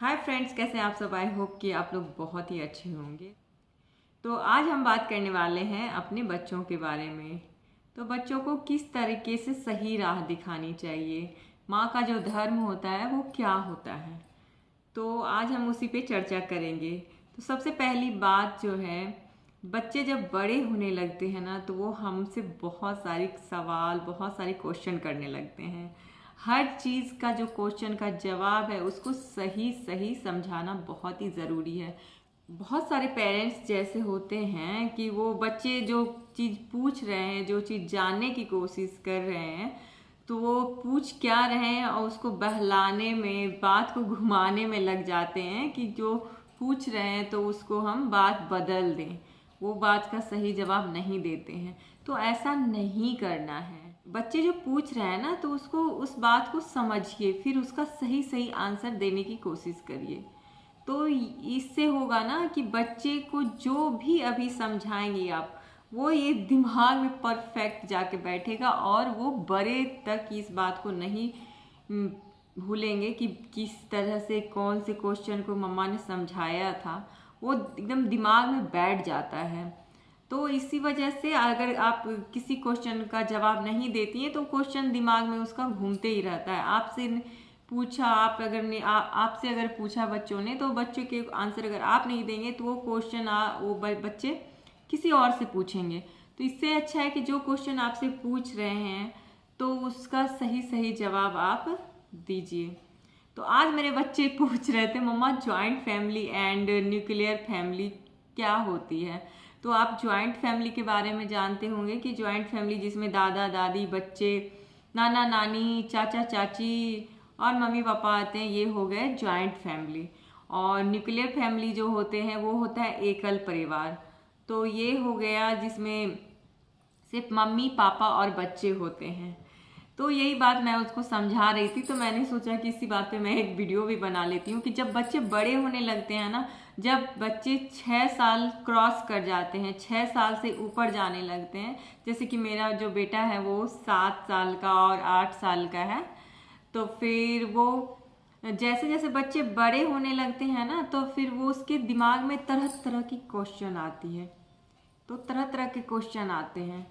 Hi friends, कैसे हैं आप सब। आई होप कि आप लोग बहुत ही अच्छे होंगे। तो आज हम बात करने वाले हैं अपने बच्चों के बारे में। तो बच्चों को किस तरीके से सही राह दिखानी चाहिए, माँ का जो धर्म होता है वो क्या होता है। तो आज हम उसी पे चर्चा करेंगे। तो सबसे पहली बात जो है, बच्चे जब बड़े होने लगते हैं ना तो वो हमसे बहुत सारी सवाल, बहुत सारे क्वेश्चन करने लगते हैं। हर चीज़ का जो क्वेश्चन का जवाब है उसको सही सही समझाना बहुत ही ज़रूरी है। बहुत सारे पेरेंट्स जैसे होते हैं कि वो बच्चे जो चीज़ पूछ रहे हैं, जो चीज़ जानने की कोशिश कर रहे हैं, तो वो पूछ क्या रहे हैं और उसको बहलाने में, बात को घुमाने में लग जाते हैं कि जो पूछ रहे हैं तो उसको हम बात बदल दें, वो बात का सही जवाब नहीं देते हैं। तो ऐसा नहीं करना है। बच्चे जो पूछ रहे हैं ना तो उसको, उस बात को समझिए, फिर उसका सही सही आंसर देने की कोशिश करिए। तो इससे होगा ना कि बच्चे को जो भी अभी समझाएंगे आप, वो ये दिमाग में परफेक्ट जाके बैठेगा और वो बड़े तक इस बात को नहीं भूलेंगे कि किस तरह से कौन से क्वेश्चन को मम्मा ने समझाया था। वो एकदम दिमाग में बैठ जाता है। तो इसी वजह से अगर आप किसी क्वेश्चन का जवाब नहीं देती हैं तो क्वेश्चन दिमाग में उसका घूमते ही रहता है। आपसे पूछा, आप अगर ने आपसे अगर पूछा बच्चों ने, तो बच्चों के आंसर अगर आप नहीं देंगे तो वो क्वेश्चन वो बच्चे किसी और से पूछेंगे। तो इससे अच्छा है कि जो क्वेश्चन आपसे पूछ रहे हैं तो उसका सही सही जवाब आप दीजिए। तो आज मेरे बच्चे पूछ रहे थे, मम्मा joint family and nuclear family क्या होती है। तो आप जॉइंट फैमिली के बारे में जानते होंगे कि जॉइंट फैमिली जिसमें दादा दादी, बच्चे, नाना नानी, चाचा चाची और मम्मी पापा आते हैं, ये हो गए जॉइंट फैमिली। और न्यूक्लियर फैमिली जो होते हैं वो होता है एकल परिवार। तो ये हो गया जिसमें सिर्फ मम्मी पापा और बच्चे होते हैं। तो यही बात मैं उसको समझा रही थी, तो मैंने सोचा कि इसी बात पे मैं एक वीडियो भी बना लेती हूँ कि जब बच्चे बड़े होने लगते हैं ना, जब बच्चे 6 साल क्रॉस कर जाते हैं, 6 साल से ऊपर जाने लगते हैं, जैसे कि मेरा जो बेटा है वो 7 साल का और 8 साल का है, तो फिर वो जैसे जैसे बच्चे बड़े होने लगते हैं ना तो फिर वो उसके दिमाग में तरह तरह की क्वेश्चन आती है। तो तरह तरह के क्वेश्चन आते हैं।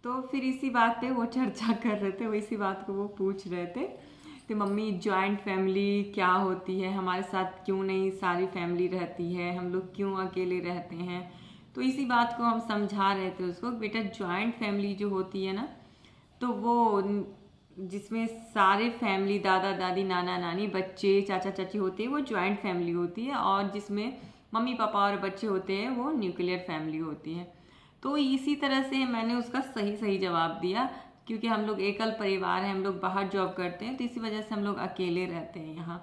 तो फिर इसी बात पे वो चर्चा कर रहे थे, वो इसी बात को वो पूछ रहे थे कि मम्मी जॉइंट फैमिली क्या होती है, हमारे साथ क्यों नहीं सारी फैमिली रहती है, हम लोग क्यों अकेले रहते हैं। तो इसी बात को हम समझा रहे थे उसको, बेटा जॉइंट फैमिली जो होती है ना, तो वो जिसमें सारे फैमिली, दादा दादी, नाना नानी, बच्चे, चाचा चाची होते हैं, वो जॉइंट फैमिली होती है। और जिसमें मम्मी पापा और बच्चे होते हैं वो न्यूक्लियर फैमिली होती है। तो इसी तरह से मैंने उसका सही सही जवाब दिया, क्योंकि हम लोग एकल परिवार हैं, हम लोग बाहर जॉब करते हैं, तो इसी वजह से हम लोग अकेले रहते हैं यहाँ।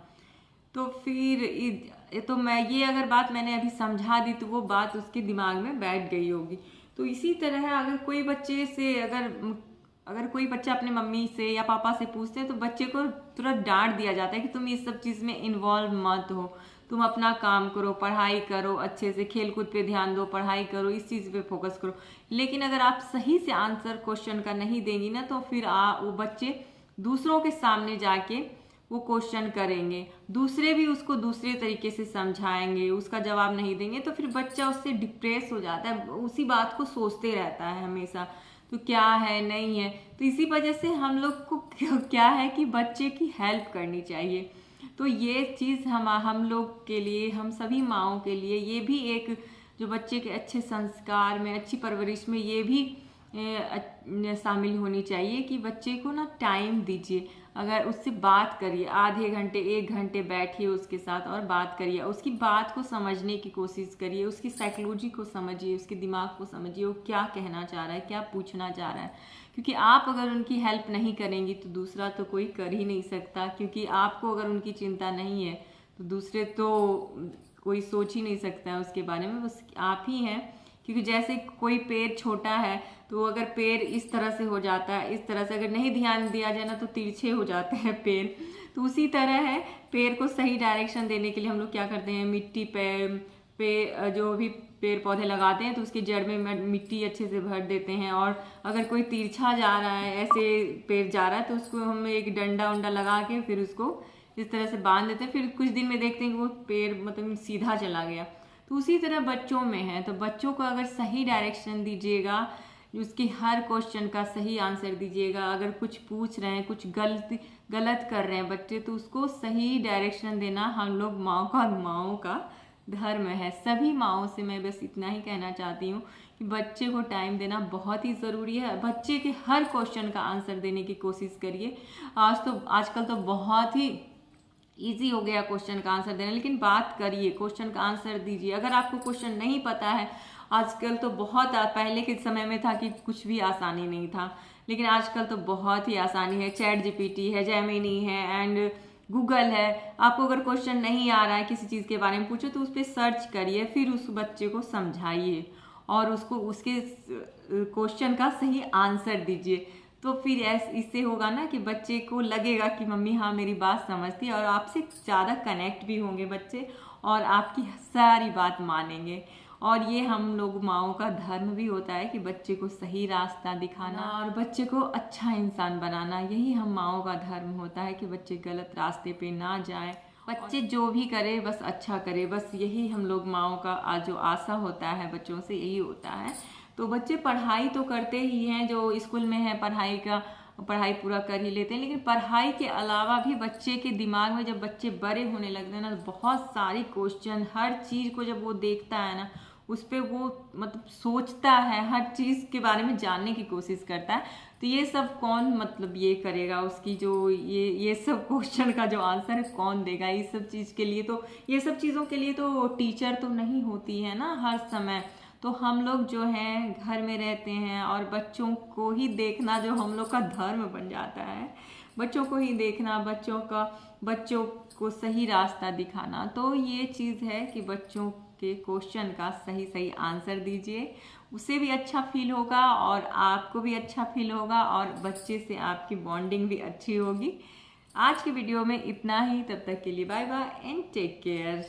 तो फिर तो मैं ये अगर बात मैंने अभी समझा दी तो वो बात उसके दिमाग में बैठ गई होगी। तो इसी तरह अगर कोई बच्चे से अगर कोई बच्चा अपने मम्मी से या पापा से पूछते हैं तो बच्चे को तुरंत डांट दिया जाता है कि तुम इस सब चीज़ में इन्वॉल्व मत हो, तुम अपना काम करो, पढ़ाई करो, अच्छे से खेल कूद पे ध्यान दो, पढ़ाई करो, इस चीज़ पे फोकस करो। लेकिन अगर आप सही से आंसर क्वेश्चन का नहीं देंगी ना तो फिर वो बच्चे दूसरों के सामने जाके वो क्वेश्चन करेंगे, दूसरे भी उसको दूसरे तरीके से समझाएंगे, उसका जवाब नहीं देंगे, तो फिर बच्चा उससे डिप्रेस हो जाता है, उसी बात को सोचते रहता है हमेशा, तो क्या है नहीं है। तो इसी वजह से हम लोग को क्या है कि बच्चे की हेल्प करनी चाहिए। तो ये चीज़ हम लोग के लिए, हम सभी माँओं के लिए ये भी एक, जो बच्चे के अच्छे संस्कार में, अच्छी परवरिश में ये भी शामिल होनी चाहिए कि बच्चे को ना टाइम दीजिए। अगर उससे बात करिए, आधे घंटे 1 घंटे बैठिए उसके साथ और बात करिए, उसकी बात को समझने की कोशिश करिए, उसकी साइकोलॉजी को समझिए, उसके दिमाग को समझिए, वो क्या कहना चाह रहा है, क्या पूछना चाह रहा है। क्योंकि आप अगर उनकी हेल्प नहीं करेंगी तो दूसरा तो कोई कर ही नहीं सकता, क्योंकि आपको अगर उनकी चिंता नहीं है तो दूसरे तो कोई सोच ही नहीं सकता है उसके बारे में, बस आप ही हैं। क्योंकि जैसे कोई पेड़ छोटा है तो अगर पेड़ इस तरह से हो जाता है, इस तरह से अगर नहीं ध्यान दिया जाए ना तो तिरछे हो जाते हैं पेड़। तो उसी तरह है, पेड़ को सही डायरेक्शन देने के लिए हम लोग क्या करते हैं, मिट्टी पे जो भी पेड़ पौधे लगाते हैं तो उसकी जड़ में मिट्टी अच्छे से भर देते हैं। और अगर कोई तिरछा जा रहा है, ऐसे पेड़ जा रहा है, तो उसको हम एक डंडा उंडा लगा के फिर उसको इस तरह से बांध देते हैं, फिर कुछ दिन में देखते हैं कि वो पेड़ मतलब सीधा चला गया। तो उसी तरह बच्चों में है, तो बच्चों को अगर सही डायरेक्शन दीजिएगा, उसकी हर क्वेश्चन का सही आंसर दीजिएगा। अगर कुछ पूछ रहे हैं, कुछ गलत कर रहे हैं बच्चे, तो उसको सही डायरेक्शन देना हम लोग माओ का धर्म है। सभी माओ से मैं बस इतना ही कहना चाहती हूँ कि बच्चे को टाइम देना बहुत ही ज़रूरी है। बच्चे के हर क्वेश्चन का आंसर देने की कोशिश करिए। आजकल तो बहुत ही ईजी हो गया क्वेश्चन का आंसर देना, लेकिन बात करिए, क्वेश्चन का आंसर दीजिए। अगर आपको क्वेश्चन नहीं पता है, आजकल तो बहुत पहले के समय में था कि कुछ भी आसानी नहीं था, लेकिन आजकल तो बहुत ही आसानी है। चैट जीपीटी है, जेमिनी है एंड गूगल है। आपको अगर क्वेश्चन नहीं आ रहा है, किसी चीज़ के बारे में पूछो, तो उस पर सर्च करिए, फिर उस बच्चे को समझाइए और उसको उसके क्वेश्चन का सही आंसर दीजिए। तो फिर इससे होगा ना कि बच्चे को लगेगा कि मम्मी हाँ मेरी बात समझती है, और आपसे ज़्यादा कनेक्ट भी होंगे बच्चे और आपकी सारी बात मानेंगे। और ये हम लोग माओ का धर्म भी होता है कि बच्चे को सही रास्ता दिखाना और बच्चे को अच्छा इंसान बनाना। यही हम माओ का धर्म होता है कि बच्चे गलत रास्ते पे ना जाए, बच्चे जो भी करे बस अच्छा करे। बस यही हम लोग माओ का जो आशा होता है बच्चों से, यही होता है। तो बच्चे पढ़ाई तो करते ही हैं, जो स्कूल में है पढ़ाई पूरा कर ही लेते हैं, लेकिन पढ़ाई के अलावा भी बच्चे के दिमाग में जब बच्चे बड़े होने लगते हैं ना, तो बहुत सारी क्वेश्चन, हर चीज़ को जब वो देखता है ना, उस पर वो मतलब सोचता है, हर चीज़ के बारे में जानने की कोशिश करता है। तो ये सब कौन मतलब ये करेगा, उसकी जो ये सब क्वेश्चन का जो आंसर है कौन देगा? ये सब चीज़ के लिए तो, ये सब चीज़ों के लिए तो टीचर तो नहीं होती है ना हर समय। तो हम लोग जो हैं घर में रहते हैं और बच्चों को ही देखना जो हम लोग का धर्म बन जाता है। बच्चों को ही देखना, बच्चों को सही रास्ता दिखाना। तो ये चीज़ है कि बच्चों के क्वेश्चन का सही आंसर दीजिए, उसे भी अच्छा फील होगा और आपको भी अच्छा फील होगा और बच्चे से आपकी बॉन्डिंग भी अच्छी होगी। आज की वीडियो में इतना ही, तब तक के लिए bye bye and take care.